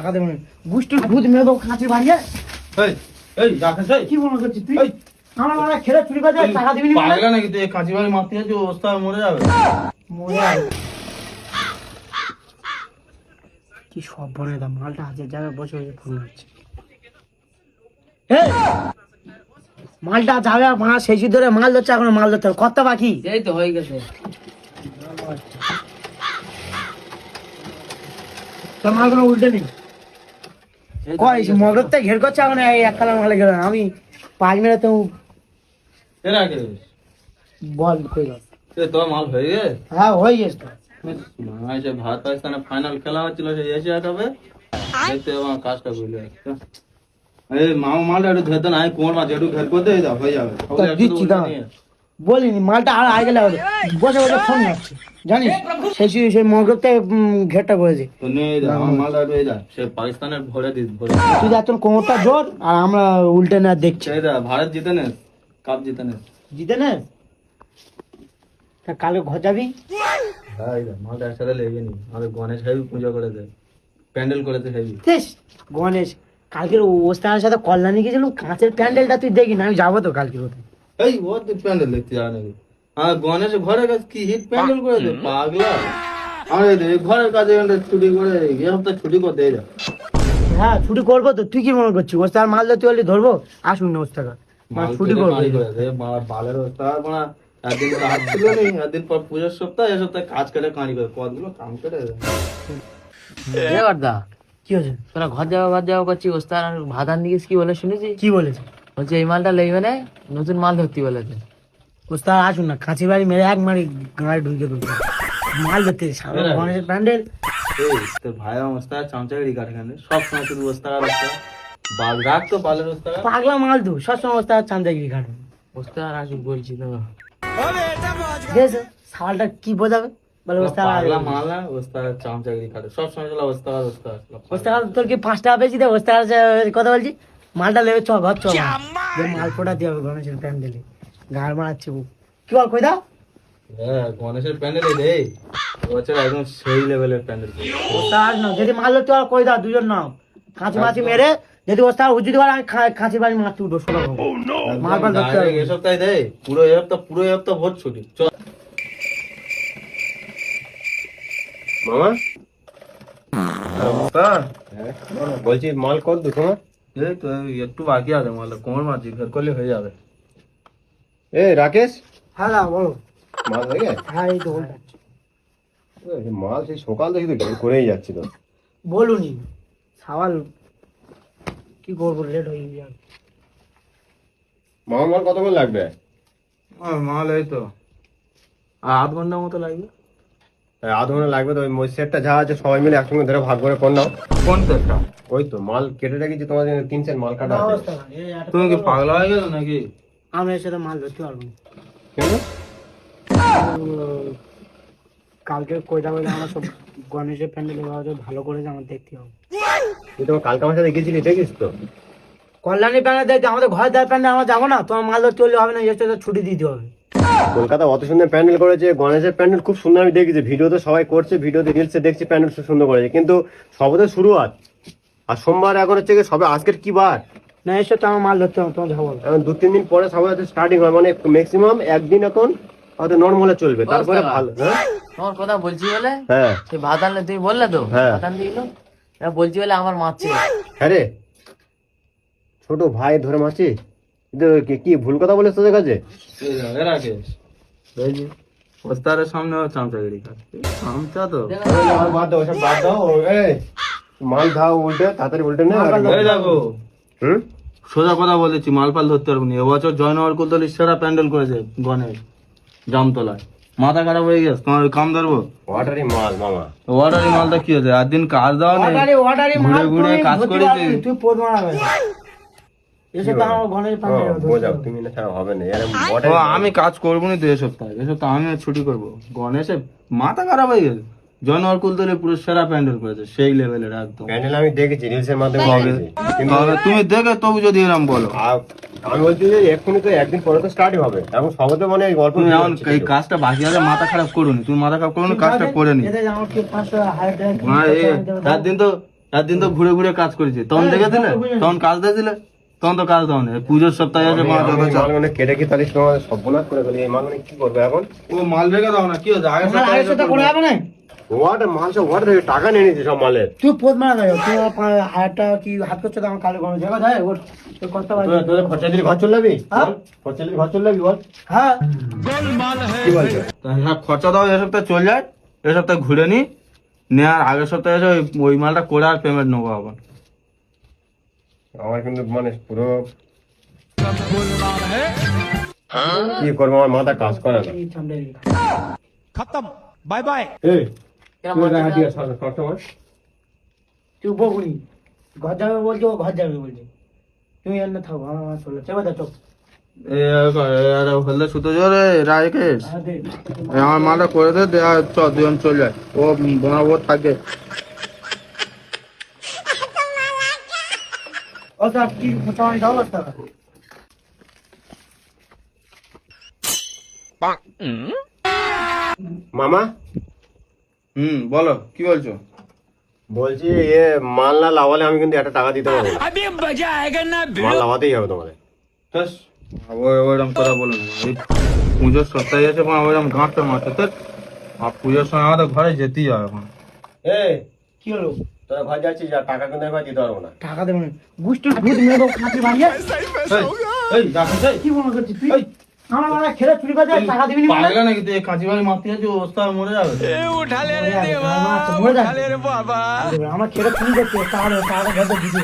টাকা দেবো না গুষ্টির ভূত মেরে দেবো খাঁচি বাড়িয়ে কি মনে করছিস তুই আমার মানে খেলে চুরি করে টাকা দিবি পাগলা নাকি তুই কাঁচি বাড়ি মারতে যাচ্ছি অবস্থা মরে যাবে কি সব বনে দাম মালটা হাজার জায়গায় বসে বসে ফোন হচ্ছে মালটা যাবে মা সেই ধরে মাল ধরছে এখন মাল ধরতে হবে কত বাকি এই তো হয়ে গেছে তোর মালগুলো উল্টে নি কয় মগরতে ঘের করছে এখন এই এক কালার মালে গেল আমি 5 মিনিট তো এরা কে বল কই গেল তোর মাল হয়ে গেছে হ্যাঁ হয়ে গেছে তো যে ভারত পাকিস্তানের ফাইনাল খেলা হচ্ছিল সেই এশিয়া কাপে দেখতে আমার কাজটা বুঝলে এই মালটা একটু ধরতে না কোমর মাছ একটু ঘের করতে হয়ে যাবে দিচ্ছি দাঁড়া বলিনি মালটা আর আগে লাগে বসে বসে ফোন মারছে জানিস সেই মগরতে ঘেরটা করেছে তো নিয়ে যা আমার মালটা একটু যা সে পাকিস্তানের ভরে দিস ভরে তুই যা তোর কোমরটা জোর আর আমরা উল্টে না দেখছি সেই দা ভারত জিতে নে কাপ জিতে নে জিতে না তা কালে ঘর যাবি হ্যাঁ মালটা একসাথে লেগে নি আমাদের গণেশ হেবি পূজা করে দেয় প্যান্ডেল করেছে হেবি গণেশ কালকের ওস্তানের সাথে কল্যাণী গেছিলাম কাঁচের প্যান্ডেলটা তুই দেখি না আমি যাবো তো কালকে ওতে এই ও তুই প্যান্ডেল দেখতে যাওয়া নাকি হ্যাঁ গণেশ ঘরের কাছে কি হিট প্যান্ডেল করে দে পাগলা আমার এই ঘরের কাজে ছুটি করে এই সপ্তাহ ছুটি করে দেয় যা হ্যাঁ ছুটি করবো তো তুই কি মনে করছিস ওস্তার মাল তুই অলরেডি ধরবো আসুন না ওস্তাকা ছুটি করবো বালের ওস্তাদ মানে একদিন কাজ ছিল নি একদিন পর পুজোর সপ্তাহ এই সপ্তাহে কাজ করে কাঁড়ি করে কতগুলো কাম করে দা কি হয়েছে তোরা ঘর যাওয়া করছি ওস্তাদ ভাত আন দিয়েছিস কি বলে শুনেছি কি বলেছে বলছে এই মালটা লেগবে না নতুন মাল ধরতে বলেছে ওস্তাদ আসুন না কাঁচি বাড়ি মেরে এক মারি গাঁড়ে ঢুকে ঢুকে মাল ধরতে গণেশের প্যান্ডেল তোর ভাই ওস্তাদ চামচাগিরি কাটখানে সব সময় শুধু ওস্তাদ বাল রাখ তো বালের ওস্তাদ পাগলা মাল দু সবসময় ওস্তাদ চান্দাগিরি ঘাটে ওস্তাদ আসুক বলছি তো দেখেছো সালটা কি বোঝাবে বলে ওস্তাদ পাগলা মালা ওস্তাদ চামচাগিরি কাটে সব সময় চলা ওস্তাদ ওস্তাদ ওস্তাদ তোর কি 5 টাকা পেয়েছি দে ওস্তাদ কথা বলছি মালটা লেবে চ ঘর চ মাল ফোটা দিয়ে হবে গণেশের প্যান্ডেলে গাড় মারাচ্ছে কি বল কই দাও হ্যাঁ গণেশের প্যান্ডেলে রে বছর একদম সেই লেভেলের প্যান্ডেল ওস্তাদ না যদি মাল ধরতে আর কই দাও দুজন নাও কাঁচি মাছি মেরে যদি ওস্তাদ উজ্জুদি করে আমি খাঁচি বাড়ি মারতে উঠো শোনো মাল পাল ধরতে হবে এই সপ্তাহে দেয় পুরো এই সপ্তাহ ভোট ছুটি চল মামা বলছি মাল কত দু তোমার এই তো একটু বাকি আছে মালটা কোমর মারছি ঘর করলে হয়ে যাবে এ রাকেশ হ্যাঁ না বলো মাল হয়ে গেছে হ্যাঁ এই তো বলতে মাল সেই সকাল থেকে তো বের করেই যাচ্ছি তো বলুনি সওয়াল কি করবো লেট হয়ে যাবে মামা মাল কতক্ষণ লাগবে মাল এই তো আধ ঘন্টার মতো লাগবে আধ ঘন্টা লাগবে তো ওই সেটটা যা আছে সবাই মিলে একসঙ্গে ধরে ভাগ করে কর নাও কোন সেটটা ওই তো মাল কেটে রেখেছি তোমার জন্য 3 সেট মাল কাটা আছে তুমি কি পাগলা হয়ে গেল নাকি আমি এর সাথে মাল ধরতে পারবো না কেন কালকে কইটা বলে আমার সব গণেশের প্যান্ডেল ভালো করে আমার দেখতে হবে তুই তোমার কালকে আমার সাথে গেছিলি দেখিস তো কল্যাণী প্যান্ডেল দেখতে আমাদের ঘর দেওয়ার প্যান্ডেল আমরা যাবো না তোমার মাল ধরতে হলে হবে না এর সাথে ছুটি দিতে হবে কলকাতা অত সুন্দর প্যান্ডেল করেছে গণেশের প্যান্ডেল খুব সুন্দর আমি দেখেছি ভিডিওতে সবাই করছে ভিডিওতে রিলসে দেখছি প্যান্ডেল খুব সুন্দর করেছে কিন্তু সবে তো শুরুয়াত আর সোমবার এখন হচ্ছে সবে আজকের কি বার না এর সাথে আমার মাল ধরতে হবে তোমার যাবো এখন 2-3 দিন পরে সবাই স্টার্টিং হয় মানে ম্যাক্সিমাম একদিন এখন হয়তো নর্মালে চলবে তারপরে ভালো হ্যাঁ তোমার কথা বলছি বলে হ্যাঁ সেই ভাত আনলে তুমি বললে তো হ্যাঁ। ভাত আনতে গেলো বলছি বলে আমার মারছে হ্যাঁ রে ছোট ভাই ধরে মাছি কি ভুল কথা বলেছ তোদের কাছে রাকেশ ওস্তাদের সামনে চামচাগিরি খাচ্ছে চামচা তো বাদ দাও ওসব বাদ দাও মাল ধাও উল্টে তাড়াতাড়ি উল্টে নে এই দেখো হুম সোজা কথা বলেছি মালপাল ধরতে পারবো না এবছর জয়নগর কুলতলি সেরা প্যান্ডেল করেছে গণেশ জামতলায় মাথা খারাপ হয়ে গেছে তোমার কাম ধরবো ওয়াটারি মাল মামা ওয়াটারি মালটা কি হয়েছে একদিন কাজ দেওয়া নেই ঘুরে ঘুরে কাজ করেছি তুই পোদ মারাবে এসে তো আমার গণেশের প্যান্ডেল বোঝাও তুমি না ছাড়া হবে না ও, আমি কাজ করবো না তো এ সপ্তাহে আমি আর ছুটি করবো গণেশে মাথা খারাপ হয়ে গেছে জয়নগর কুলতলি পুরো সেরা প্যান্ডেল করেছে সেই লেভেলের একদম প্যান্ডেল আমি দেখেছি রিলসের মাধ্যমে দেখেছি কিন্তু তবে তুমি দেখে তবু যদি এরকম বলো আমি বলছি যে এক্ষুনি তো একদিন পরে তো স্টার্টই হবে এখন সবে তো মানে অল্প তুমি এমন এই কাজটা বাকি আছে মাথা খারাপ করুনি তুমি মাথা খারাপ করো কাজটা করে নি এতে আমার কি 500 হাজার টাকা একদিন তো একদিন তো ঘুরে ঘুরে কাজ করেছি, তখন দেখেছিলে? তখন কাজ দিয়েছিলে? তখন তো কাজ দাও না। পুজোর সপ্তাহে আছে মা যত চাপ। মালগুলো কেটে কি তাহলে তোমার সর্বনাশ করে ফেলি, এই মালগুলো কি করবে এখন? ও মাল ভেঙে দাও না, কি হচ্ছে? আগের মাল আগের সাথে করে যাবে না ওয়াট মাল সব ওয়াট থেকে টাকা নিয়ে নিয়েছে সব মালের। তুই পোদ মারা দেয় তুই হাতটা কি হাত করছো তো আমার কালো কোনো জায়গা যায় ওর তোর কথা বল তোদের খরচা দিলে ঘর চলবি? হ্যাঁ? খরচা দিলে ঘর চলবি বল? হ্যাঁ কি বলছো? তা হ্যাঁ, খরচা দাও, এ সপ্তাহে চলে যায়, এ সপ্তাহে ঘুরে নি নিয়ে, আর আগের সপ্তাহে এসে ওই মালটা করে আর পেমেন্ট নেবো আবার। আমার কিন্তু মানে পুরো কি করবো, আমার মাথা কাজ করে না। এই, তুই গায়ে হাত দিয়ে সব সময়। তুই বকুনি ঘর যাবে বলছি ও ঘর যাবে বলছি তুমি এনে থাকো আমার চলে চেপে দা চোখ হলদে সুতো জোরে রায়কেশ, হ্যাঁ দে আমার মালটা করে দে, দেয়া দুজন চলে যায়, ও বানাবো থাকে। ও স্যার কি মোটামুটি দাও টাকা মামা বলো কি বলছো? বলছি এ মাল না লাগালে আমি কিন্তু একটা টাকা দিতে পারবো না। মাল লাগাতেই হবে তোমাদের। ব্যাস, ওইরকম কথা বলো না। এই পুজোর সপ্তাহে আছে ওইরকম গাঁটটা মারছে তো, আর পুজোর সময় আমাদের ঘরে যেতেই হবে এখন। কি হলো তোরা ঘর যাচ্ছিস, আর টাকা কিন্তু এবার দিতে পারবো না। টাকা দেবেন বুঝতে ভূত মেরে দেবো খাঁচি ভাঙিয়ে এই যাচ্ছিস, এই কি মনে করছিস তুই আমার মানে খেলে চুরি করে দেয়, টাকা দিবি না পাগলা নাকি তুই? এই কাঁচি বাড়ি মারতে যাচ্ছি, অবস্থা মরে যাবে। মরে যাবে আমার খেলে চুরি করছে টাকা টাকা ঘেটে দিতে